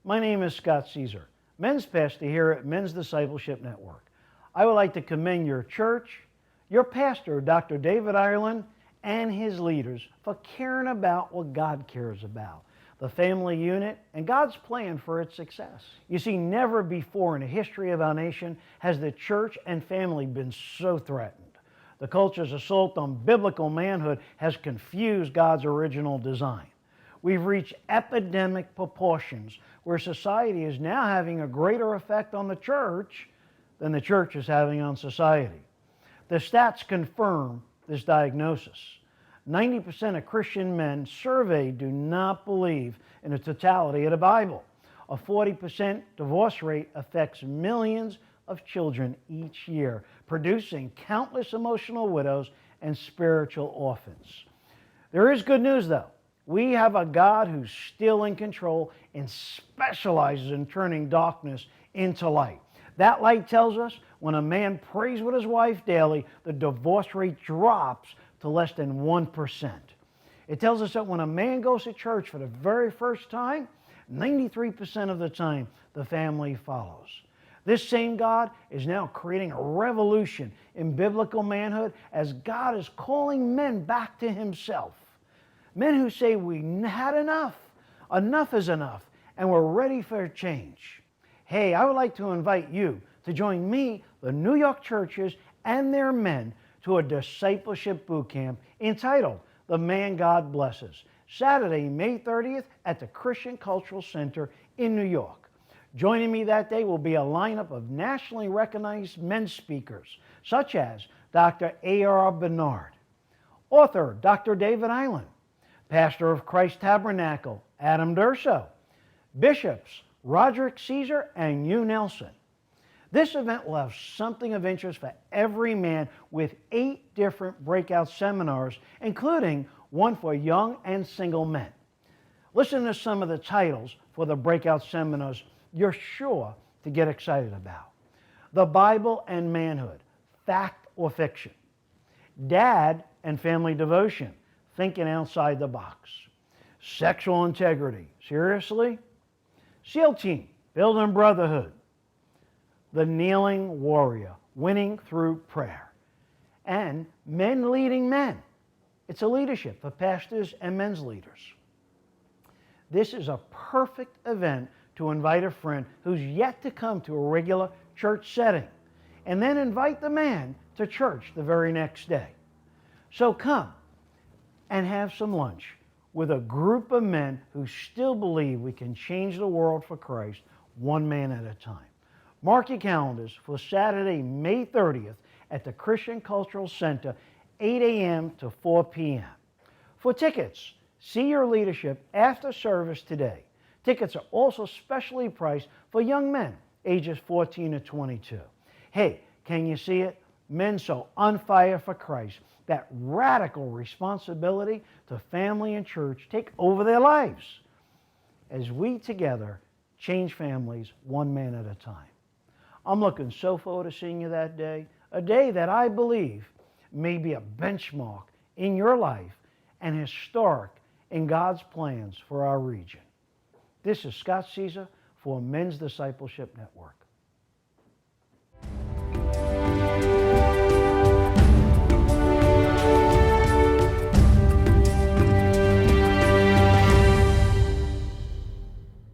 My name is Scott Caesar, men's pastor here at Men's Discipleship Network. I would like to commend your church, your pastor, Dr. David Ireland, and his leaders for caring about what God cares about, the family unit and God's plan for its success. You see, never before in the history of our nation has the church and family been so threatened. The culture's assault on biblical manhood has confused God's original design. We've reached epidemic proportions where society is now having a greater effect on the church than the church is having on society. The stats confirm this diagnosis. 90% of Christian men surveyed do not believe in the totality of the Bible. A 40% divorce rate affects millions of children each year, producing countless emotional widows and spiritual orphans. There is good news, though. We have a God who's still in control and specializes in turning darkness into light. That light tells us when a man prays with his wife daily, the divorce rate drops to less than 1%. It tells us that when a man goes to church for the very first time, 93% of the time the family follows. This same God is now creating a revolution in biblical manhood as God is calling men back to himself. Men who say we had enough, enough is enough, and we're ready for a change. Hey, I would like to invite you to join me, the New York churches, and their men to a discipleship boot camp entitled The Man God Blesses, Saturday, May 30th at the Christian Cultural Center in New York. Joining me that day will be a lineup of nationally recognized men's speakers, such as Dr. A.R. Bernard, author Dr. David Ireland, pastor of Christ Tabernacle, Adam Durso, bishops Roderick Caesar and Hugh Nelson. This event will have something of interest for every man with 8 different breakout seminars, including one for young and single men. Listen to some of the titles for the breakout seminars you're sure to get excited about. The Bible and Manhood, Fact or Fiction. Dad and Family Devotion, Thinking Outside the Box. Sexual Integrity, Seriously? SEAL Team, Building Brotherhood. The Kneeling Warrior, Winning Through Prayer. And Men Leading Men. It's a leadership for pastors and men's leaders. This is a perfect event to invite a friend who's yet to come to a regular church setting, and then invite the man to church the very next day. So come and have some lunch with a group of men who still believe we can change the world for Christ one man at a time. Mark your calendars for Saturday, May 30th at the Christian Cultural Center, 8 a.m. to 4 p.m. For tickets, see your leadership after service today. Tickets are also specially priced for young men ages 14 to 22. Hey, can you see it? Men so on fire for Christ that radical responsibility to family and church take over their lives as we together change families one man at a time. I'm looking so forward to seeing you that day, a day that I believe may be a benchmark in your life and historic in God's plans for our region. This is Scott Caesar for Men's Discipleship Network.